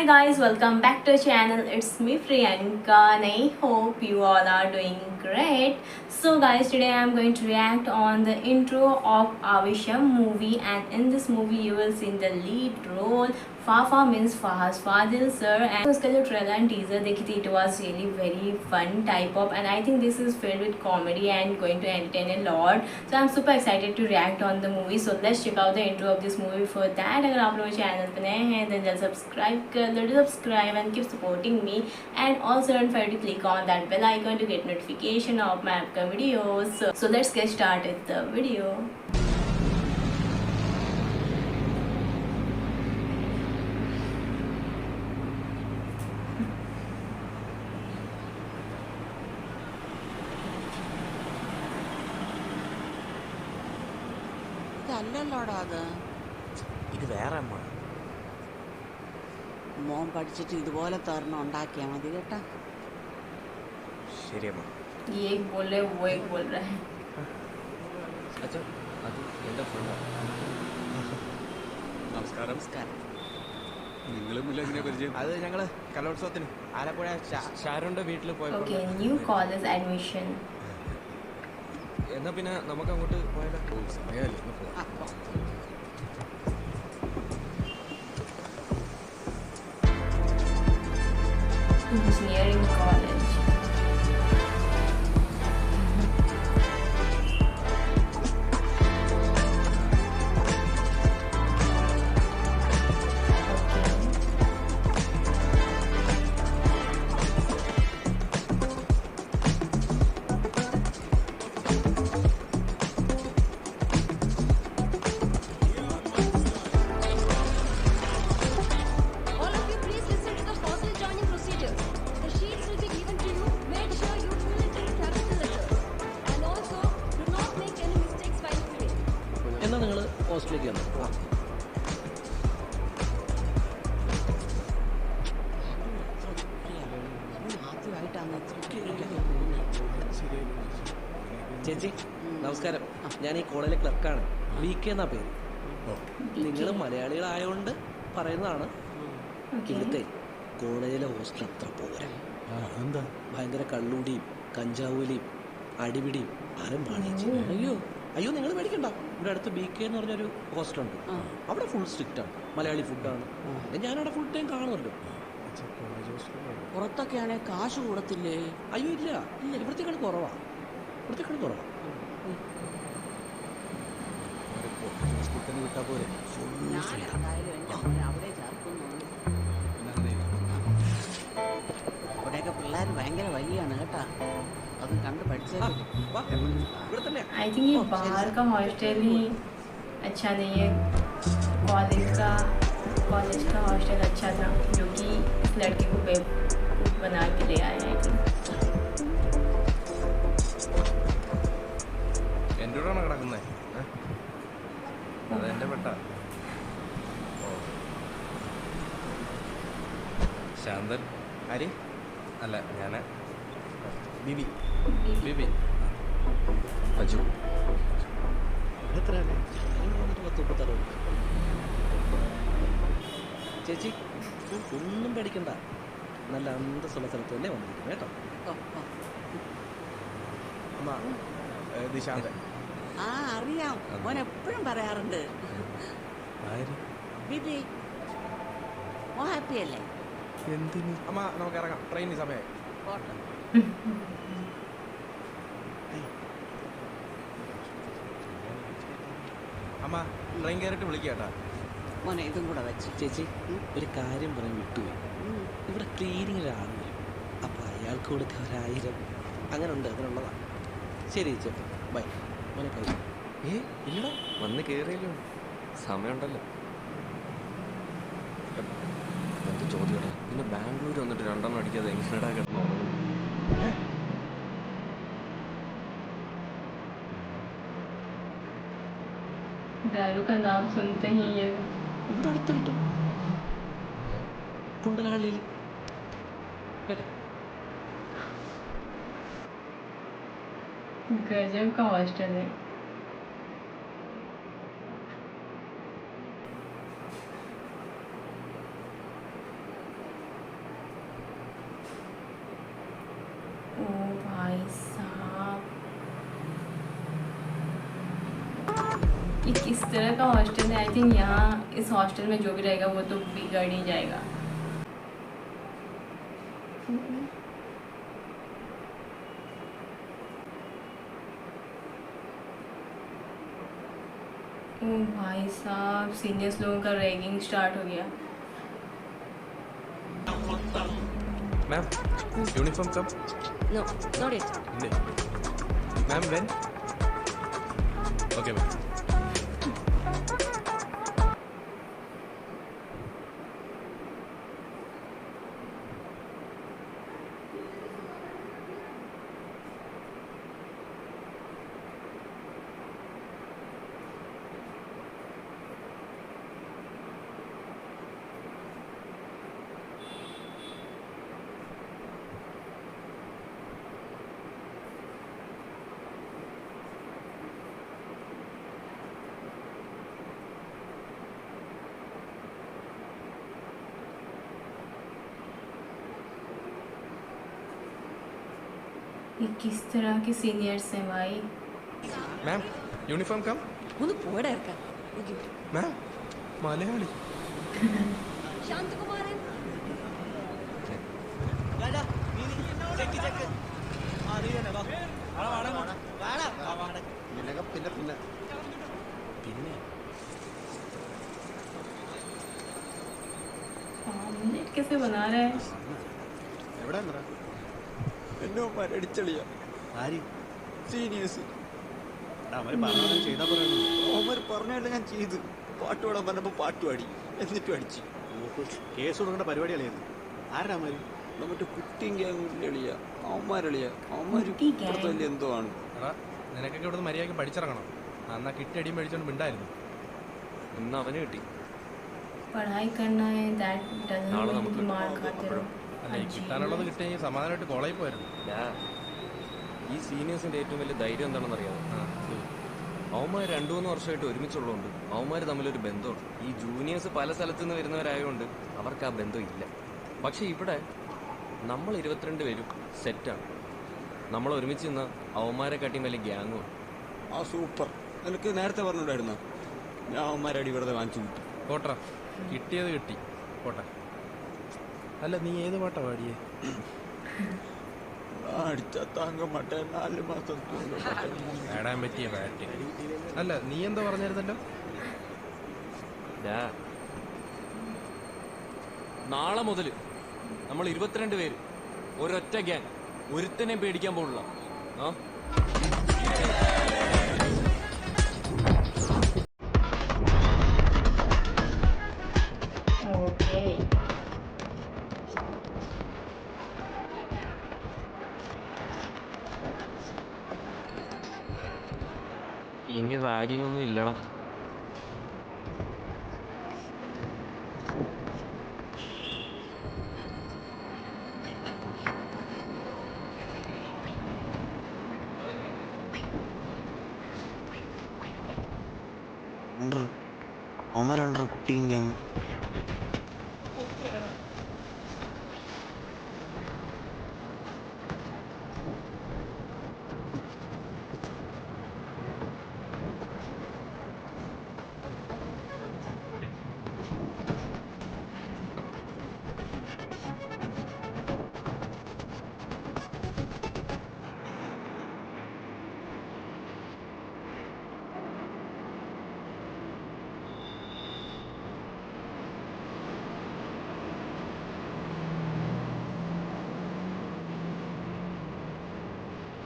Hi guys, welcome back to the channel. It's me Priyanka and I hope you all are doing great. So guys, today I am going to react on the intro of Avisha movie, and in this movie you will see the lead role Fafa means Fahas Fadil sir, and उसका जो trailer and teaser देखी थी, it was really very fun type of, and I think this is filled with comedy and going to entertain a lot. So I'm super excited to react on the movie. So let's check out the intro of this movie. For that, अगर आप लोग channel पे नए हैं then just subscribe and keep supporting me, and also don't forget to click on that bell icon to get notification of my upcoming videos. So let's get started the video. ഇതല്ലല്ലോടാ അത്. ഇത് വേറെ അമ്മ. മോൻ പഠിച്ചിട്ട് ഇതുപോലെ തരണം ഉണ്ടാക്കിയാൽ മതി കേട്ടാ. ശരി അമ്മ. ये एक बोल रहे वो एक बोल रहा है. അച്ഛാ, അത് എൻ്റെ ഫ്രണ്ടാണ്. നമസ്കാരം. നിങ്ങളും എങ്ങനെ പരിചയം? അത് ഞങ്ങള് കലോത്സവത്തിന് ആലപ്പുഴ ഷാരോന്റെ വീട്ടിൽ പോയപ്പോൾ. Okay, new college admission. എന്നാ പിന്നെ നമുക്ക് അങ്ങോട്ട് പോയാലോ? സമയമല്ലേ, ഒന്ന് പോവാം. ആ, പോ. Engineering college. All of you, please listen to the hostel joining procedures. The sheets will be given to you. Make sure you fill it in capital letters. And also, do not make any mistakes while filling. എന്നാൽ നിങ്ങൾ ഹോസ്റ്റലിലേക്ക് വന്നു. ആദ്യമായിട്ടാണ് ചേച്ചി നമസ്കാരം, ഞാൻ ഈ കോളേജിലെ ക്ലർക്കാണ്. V K എന്നാ പേര്. നിങ്ങൾ മലയാളികളായതുകൊണ്ട് പറയുന്നതാണ്. ഇവിടുത്തെ കോളേജിലെ ഹോസ്റ്റൽ അത്ര പോരാ. എന്താ? ഭയങ്കര കള്ളുടിയും കഞ്ചാവൂലിയും അടിപിടിയും അരമ്പാണ്. അയ്യോ അയ്യോ, നിങ്ങൾ മേടിക്കണ്ട. ഇവിടെ അടുത്ത് ബി കെ എന്ന് പറഞ്ഞൊരു ഹോസ്റ്റലുണ്ട്. അവിടെ ഫുൾ സ്ട്രിക്റ്റ് ആണ്. മലയാളി ഫുഡാണ്. ഞാനവിടെ ഫുൾ ടൈം കാണുമല്ലോ. പുറത്തൊക്കെയാണെ കാശ് കൂടത്തില്ലേ? അയ്യോ ഇല്ല ഇല്ല, ഇവിടത്തേക്കാൾ കുറവാ. ഇവിടത്തേക്കാൾ കുറവാ. വിട്ടാ പോരെ. ഞാൻ എന്തായാലും എൻ്റെ മോനെ അവിടെ ചേർക്കുന്നുള്ളൂ. അവിടെയൊക്കെ പിള്ളേർ ഭയങ്കര വലിയാണ് കേട്ടാ. അത് കണ്ട് പഠിച്ചത്. വാ, ഇവിടെ തന്നെ. आई थिंक ये बाहर का हॉस्टल ही अच्छा नहीं है. कॉलेज का हॉस्टल अच्छा था, जो कि इस लड़के को बेवकूफ़ बना के ले आया है. എൻ്റെ കൂടെയാണോ കിടക്കുന്നത്? അതെൻ്റെ പെട്ട. ശാന്തൻ ആര്? അല്ല, ഞാൻ ബിബി. ബിബി അജു. എത്രയാണ്? 36. ചേച്ചി ഒന്നും പേടിക്കണ്ട. നല്ല അന്തസ്സുള്ള സ്ഥലത്ത് തന്നെ വന്നിരിക്കും കേട്ടോ. അമ്മ, ഇത് ശാന്തൻ. ആ അറിയാം, മോൻ എപ്പോഴും പറയാറുണ്ട്. ആര്? ബിബി മോൻ ഹാപ്പി അല്ലേ? എന്തിന്? അമ്മ, നമുക്ക് ഇറങ്ങാം. ട്രെയിനിന് സമയമായി. പോട്ടെ. അമ്മ, ട്രെയിൻ കയറിയിട്ട് വിളിക്കാട്ടാ. മോനെ ഇതും കൂടെ വെച്ച്. ചേച്ചി ഒരു കാര്യം പറയാൻ വിട്ടുപോയി. ഇവിടെ ക്ലീനിങ് ഒരാൾ വരും. അപ്പോൾ അയാൾക്ക് കൊടുക്കുക 1000. അങ്ങനെ ഉണ്ട്, അതിനുള്ളതാണ്. ശരി ചേച്ചി, ബൈ. മോനെ കഴിയും. ഇല്ലടാ, വന്ന് കയറിയല്ലോ, സമയമുണ്ടല്ലോ. എന്ത് ചോദ്യടാ? പിന്നെ ബാംഗ്ലൂർ വന്നിട്ട് 2 അടിക്കാതെ എങ്ങനെടാ കിടന്നു? दारू का नाम सुनते ही ये ഇവിടെ അടുത്ത് കിട്ടും. കുണ്ടലഹള്ളിയിൽ. गजब का हॉस्टल है. तरह का हॉस्टल है, आई थिंक यहाँ इस हॉस्टल में जो भी रहेगा वो तो बिगड़ ही जाएगा। ओ भाई साहब, सीनियर्स लोगों का रैगिंग स्टार्ट हो गया। मैम यूनिफॉर्म कब? No, not it. ഇല്ലേ മാം വെൻ? Okay ma'am. ये किस तरह के सीनियर्स हैं भाई? മാം യൂണിഫോം കം? ഒന്ന് പോടാ ഇറക്കാൻ. മാം മലയാളി. ശാന്തകുമാരൻ. പിന്നെ ऑमलेट कैसे बना रहा है? എവിടെ എന്നോ മരടിച്ചളിയ ആര് സീനിയേഴ്സ്. അവര് പറഞ്ഞു ചെയ്താ പറയുന്നു. അവന്മാർ പറഞ്ഞല്ല ഞാൻ ചെയ്ത്. പാട്ട് പാടാൻ പറഞ്ഞപ്പോ പാട്ട് പാടി, എന്നിട്ടും അടിച്ച്. കേസ് കൊടുക്കേണ്ട പരിപാടികളായിരുന്നു. ആരാ അവന്മാര്? മറ്റേ കുട്ടിയും ഗ്യാങ് എളിയ അവന്മാരെളിയ അവന്മാര് കുട്ടി gang. ഇപ്പുറത്ത് വലിയ എന്തോ ആണ്. നിനക്കൊക്കെ ഇവിടുന്ന് മര്യാദയ്ക്ക് പഠിച്ചിറങ്ങണം. എന്നാ കിട്ടി അടിയും മേടിച്ചോണ്ട് മിണ്ടായിരുന്നു. ഇന്ന് അവന് കിട്ടി. पढ़ाई करना है, दैट നാളെ डजंट നമുക്ക് मीन मार खाते रहो। അല്ല ഈ കിട്ടാനുള്ളത് കിട്ടിയെങ്കിൽ സമാധാനമായിട്ട് കോളേജിൽ പോയിരുന്നു. ഈ സീനിയേഴ്സിന്റെ ഏറ്റവും വലിയ ധൈര്യം എന്താണെന്ന് അറിയാമോ? അവന്മാർ 2-3 വർഷമായിട്ട് ഒരുമിച്ചുള്ളതുകൊണ്ട് അവന്മാർ തമ്മിലൊരു ബന്ധമുണ്ട്. ഈ ജൂനിയേഴ്സ് പല സ്ഥലത്തു നിന്ന് വരുന്നവരായതുകൊണ്ട് അവർക്ക് ആ ബന്ധം ഇല്ല. പക്ഷെ ഇവിടെ നമ്മൾ 22 പേരും സെറ്റാണ്. നമ്മൾ ഒരുമിച്ച് നിന്ന് അവന്മാരെ കാട്ടിയും വലിയ ഗ്യാങ്ങും. ആ സൂപ്പർ. നിനക്ക് നേരത്തെ പറഞ്ഞിട്ടുണ്ടായിരുന്ന ഞാൻ അവന്മാരെ അടി വെറുതെ വാങ്ങിച്ചു കിട്ടും. പോട്ടാ, കിട്ടിയത് കിട്ടി, പോട്ടെ. അല്ല നീ ഏത് പാട്ടാ പാടിയേ? അടിച്ച താങ്ക മട്ടേ 4 മാസം പാടാൻ പറ്റിയ പാട്ട്. അല്ല നീ എന്താ പറഞ്ഞിരുന്നല്ലോ? നാളെ മുതൽ നമ്മൾ 22 പേര് ഒരൊറ്റ ഗ്യാങ്. ഒരുത്തനെയും പേടിക്കാൻ പോലുള്ള. ആ ओके, ഇനി റാഗിങ് ഒന്നും ഇല്ലടാ. അവന്മാരുണ്ടോ കുട്ടിയും ഗ്യാങ്?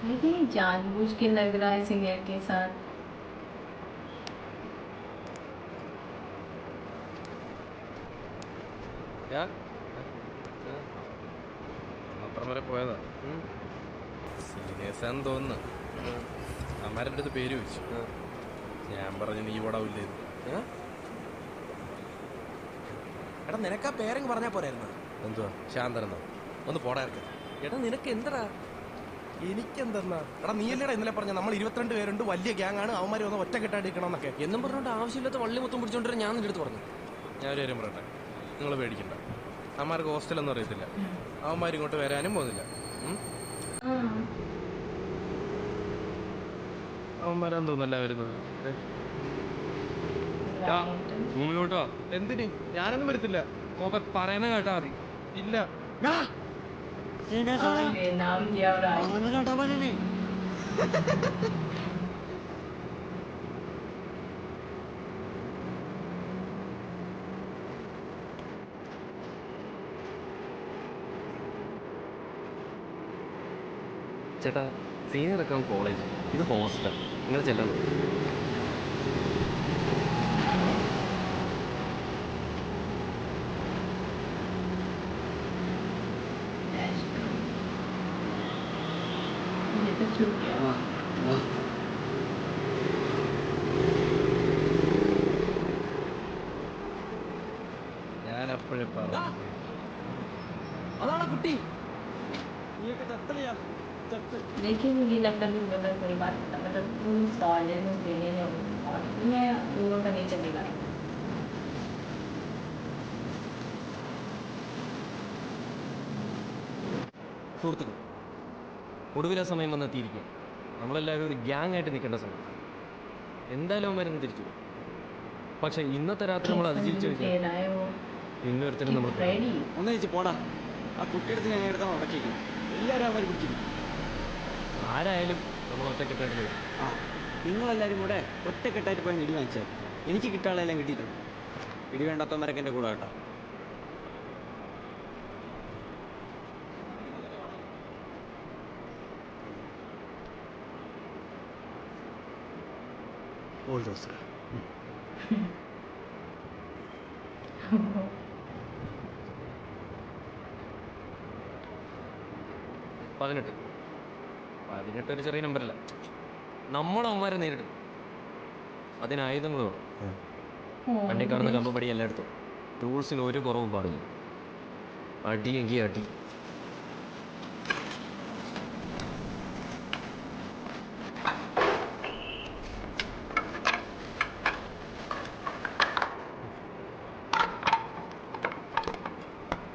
लेकिन ये जानबूझ के लग रहा है सीनियर के साथ। അപ്പുറം വരെ പോയതാ. സീനിയേഴ്സാന്ന് തോന്നുന്നു. അമ്മാരുടെ അടുത്ത് പേര് വെച്ചു. ഞാൻ പറഞ്ഞു നീ ഇവിടെ ഇല്ലേന്ന്. എടാ നിനക്കാ പേരങ്ങ് പറഞ്ഞാൽ പോരായിരുന്നു. എന്തുവാ ശാന്തനെന്നോ? ഒന്ന് പോടാ ഇറക്ക. എടാ നിനക്ക് എന്താ? എനിക്കെന്തെന്നാ? എടാ നീയല്ലേടാ ഇന്നലെ പറഞ്ഞ നമ്മൾ 22 പേരുണ്ട്, വലിയ ഗ്യാങ് ആണ്, അവന്മാർ ഒന്ന് ഒറ്റ കെട്ടാടിക്കണമെന്നൊക്കെ. എന്നും പറഞ്ഞോണ്ട് ആവശ്യമില്ലാത്ത വള്ളി മൊത്തം പിടിച്ചോണ്ടിരാൻ ഞാൻ നിന്റെ അടുത്ത് പറഞ്ഞു. ഞാൻ ഒരു കാര്യം പറയട്ടെ, നിങ്ങൾ പേടിക്കണ്ട. അവന്മാർക്ക് ഹോസ്റ്റലൊന്നും അറിയത്തില്ല. അവന്മാർ ഇങ്ങോട്ട് വരാനും പോകുന്നില്ല. അവന്മാരെന്തോന്നല്ല വരുന്നത്. റൂമിലോട്ടോ എന്തിന് ഞാനൊന്നും വരത്തില്ല. പറയുന്ന കേട്ടാ മതി. ഇല്ല. Okay, now you're right. ചേട്ടാ സീനിയർ ഒക്കെ കോളേജ്, ഇത് ഹോസ്റ്റൽ, നിങ്ങൾ ചെല്ലണം. That's true. This is true. ഞാൻ അപ്പോഴേ പറഞ്ഞു. അതാണ് കുട്ടി. നീയൊക്കെ ചത്തലയാ ചത്ത്. लेकिन मुझे लगता है कि मतलब कोई बात मतलब फुल सॉलिड लेने और मैं वो का नहीं चलेगा. സുഹൃത്തുക്കൾ, ഒടുവില സമയം വന്നെത്തിയിരിക്കുക. നമ്മളെല്ലാവരും ഒരു ഗ്യാങ് ആയിട്ട് നിൽക്കേണ്ട സമയം. എന്തായാലും അവന്മാരൊന്ന് തിരിച്ചു പോകും. പക്ഷെ ഇന്നത്തെ രാത്രി നമ്മൾ അതിജീവിച്ചു കഴിഞ്ഞാൽ दे रहा है वो ഇന്നൊരുത്തരും നമ്മൾ रेडी. ഒന്ന് വെച്ച് പോടാ. ആ കുട്ടിയെടുത്ത് ഞാൻ എടുക്കാൻ ഉടക്കിക്കും. എല്ലാവരും അവന്മാർ പിടിച്ചിരിക്കും. ആരായാലും നമ്മൾ ഒറ്റക്കെട്ടായിട്ട് വരും. ആ, നിങ്ങളെല്ലാവരും കൂടെ ഒറ്റക്കെട്ടായിട്ട് പോയി ഇടി വാങ്ങിച്ചാൽ എനിക്ക് കിട്ടാനുള്ളതെല്ലാം കിട്ടിയിട്ടുണ്ട്. ഇടി വേണ്ടാത്തവന്മാരൊക്കെ എൻ്റെ കൂടെ കേട്ടോ. ഓൾ ദിവസം 18 ഒരു ചെറിയ നമ്പറല്ല. നമ്മളവന്മാരെ നേരിടും. അതിന് ആയുധങ്ങൾ വേണം. പണ്ടി കാണുന്ന കമ്പടി എല്ലായിടത്തും. ടൂൾസിന് ഒരു കുറവും പാടില്ല. അടിയെങ്കിൽ അടി.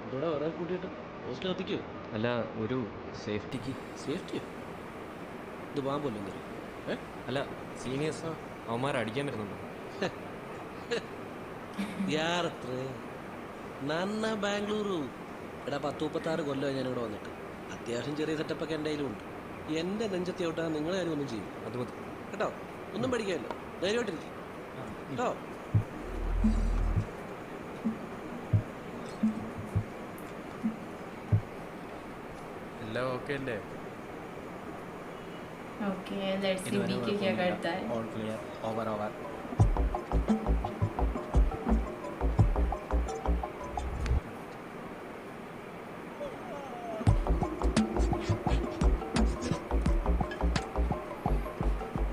ഇവിടെ ഒരാൾ കൂട്ടിയിട്ട് ഹോസ്റ്റൽ കത്തിക്കോ? അല്ല, ഒരു സേഫ്റ്റിക്ക്. സേഫ്റ്റിയോ? ഇത് പാമ്പല്ലോ എന്തെങ്കിലും? അല്ല, സീനിയേഴ്സ് അവന്മാരെ അടിക്കാൻ വരുന്നുണ്ട്. യാത്ര നന്ന ബാംഗ്ലൂരു. എടാ 10-36 കൊല്ലമായി ഞാനിവിടെ വന്നിട്ട്. അത്യാവശ്യം ചെറിയ സെറ്റപ്പൊക്കെ എൻ്റെ കയ്യിലും ഉണ്ട്. എൻ്റെ നെഞ്ചത്തി ഔട്ടാ നിങ്ങളെ കാര്യം ഒന്നും ചെയ്യും. അത് മതി കേട്ടോ, ഒന്നും പഠിക്കാമല്ലോ, ധൈര്യമായിട്ടിരിക്കും കേട്ടോ. എല്ലാം ഓക്കെ അല്ലേ? Okay, let's see बीके क्या करता है. All clear. Over over.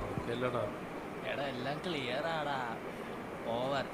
Okay അല്ലടാ? എടാ എല്ലാം ക്ലിയർ ആടാ. ഓവർ.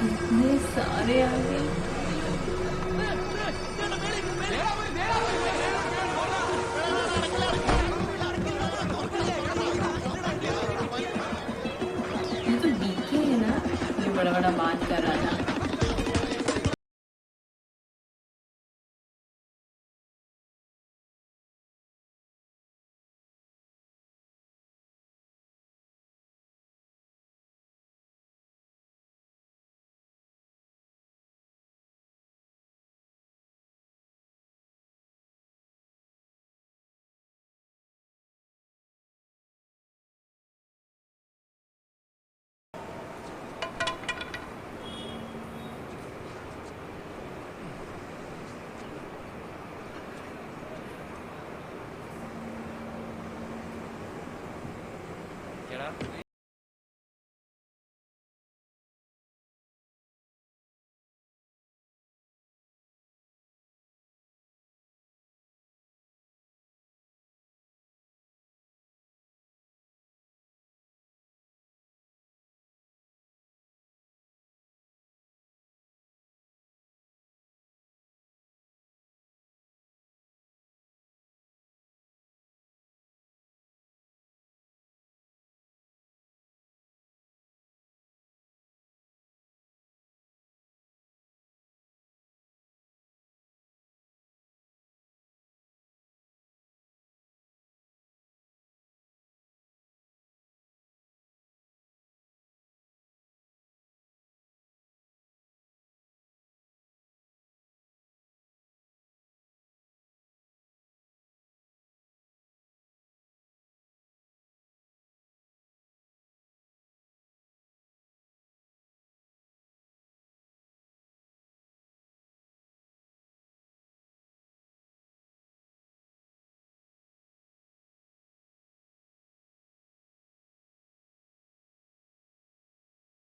इतने सारे आ गए. ये तो बीके है ना, जो बड़ा बड़ा बात कर रहा था. എടാ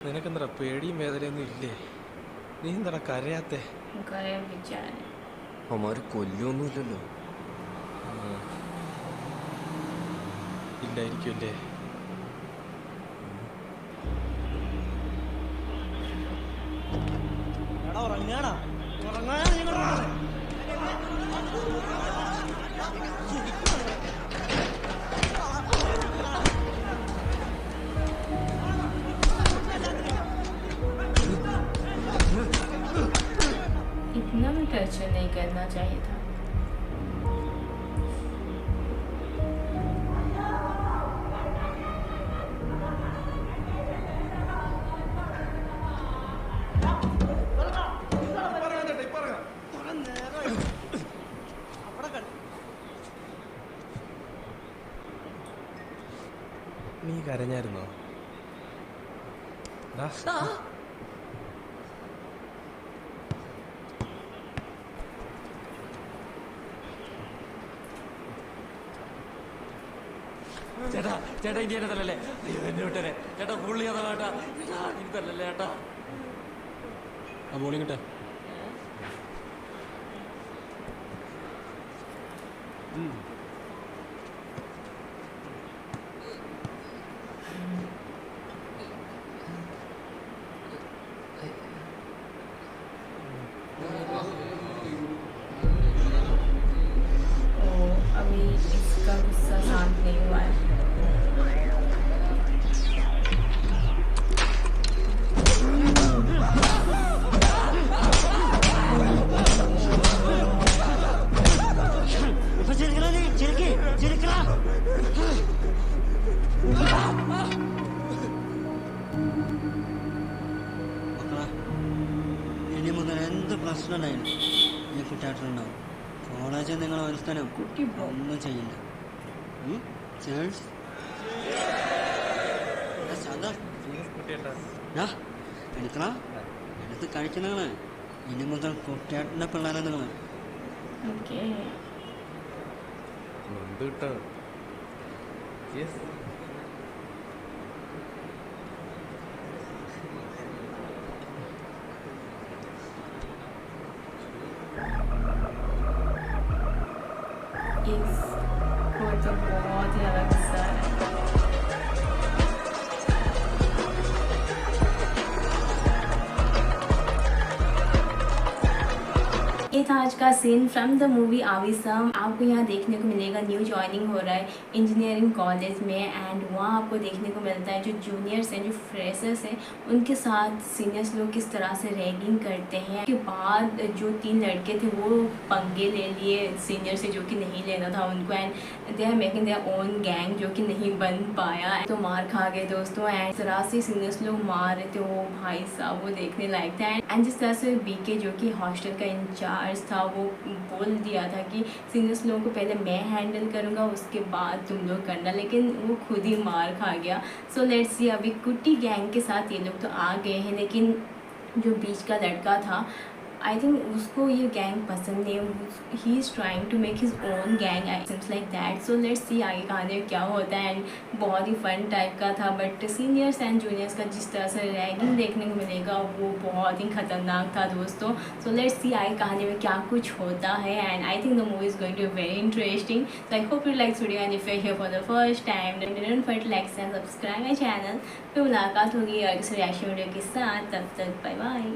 നിനക്കെന്താ പേടിയും വേദനയൊന്നും ഇല്ലേ? നീ എന്താ കരയാത്തെ? गए बेचारे। അവന്മാര് കൊല്ലൊന്നുമില്ലല്ലോ. ഇല്ലായിരിക്കുമല്ലേ? इतना भी टर्चर नहीं करना चाहिए था। നീ കരഞ്ഞായിരുന്നോ? ദാ. ചേട്ടാ ചേട്ടാ ഇനി എന്നെ തല്ലല്ലേ? അയ്യോ എന്നെ വിട്ടേ ചേട്ടാ. പുള്ളി അതാ ചേട്ടാ. ഇനി തല്ലല്ലേ ചേട്ടാ. ആ ബോളിങ് കിട്ടാ. अभी इसका गुस्सा शांत नहीं हुआ है। ഇനി മുതൽ എന്ത് പ്രശ്നമുണ്ടായാലും ഈ കുട്ടിയായിട്ടുണ്ടാവും. കോളേജിൽ നിങ്ങൾ ഒരു സ്ഥലം ഒന്നും ചെയ്യില്ല. ചേഴ്സ്. എടുക്കണ എടുത്ത് കഴിക്കുന്നങ്ങള്. ഇനി മുതൽ കുട്ടിയാട്ടിന്റെ പിള്ളേരെ നിങ്ങള്. ओके നൊന്ത് കിട്ടാ. इसको तो बहुत ही अलग गुस्सा है। ये था आज का सीन फ्रॉम द मूवी आविसम। आपको यहाँ देखने को मिलेगा न्यू ज्वाइनिंग हो रहा है इंजीनियरिंग कॉलेज में एंड वहाँ आपको देखने को मिलता है जो जूनियर्स हैं, जो फ्रेशर्स हैं, उनके साथ सीनियर्स लोग किस तरह से रैगिंग करते हैं। उसके बाद जो 3 लड़के थे वो पंगे ले लिए सीनियर से जो कि नहीं लेना था उनको and they are making their own gang जो कि नहीं बन पाया तो मार खा गए दोस्तों। एंड इस तरह से सीनियर्स लोग मार रहे थे, वो भाई साहब वो देखने लायक था। एंड जिस तरह से बीके जो कि हॉस्टल का इंचार्ज था वो बोल दिया था कि सीनियर्स लोगों को पहले मैं हैंडल करूँगा उसके बाद तुम लोग करना, लेकिन वो खुद ही मार खा गया। सो लेट्स सी अभी कुट्टी गैंग के साथ ये लोग तो आ गए हैं, लेकिन जो बीच का लड़का था आई थिंक उसको ये गैंग पसंद नहीं है। He is trying to make his own gang I thinks like that. So let's see आगे कहानी में क्या होता है। एंड बहुत ही फन टाइप का था, बट सीनियर्स एंड जूनियर्स का जिस तरह से रैगिंग देखने को मिलेगा वो बहुत ही खतरनाक था दोस्तों। सो लेट्स सी आगे कहानी में क्या कुछ होता है। And I think the movie is going to be very interesting. So I hope you like video and if you here for the first time don't forget like and subscribe my channel. फिर मुलाकात होगी और किसी reaction video के साथ, तब तक bye bye.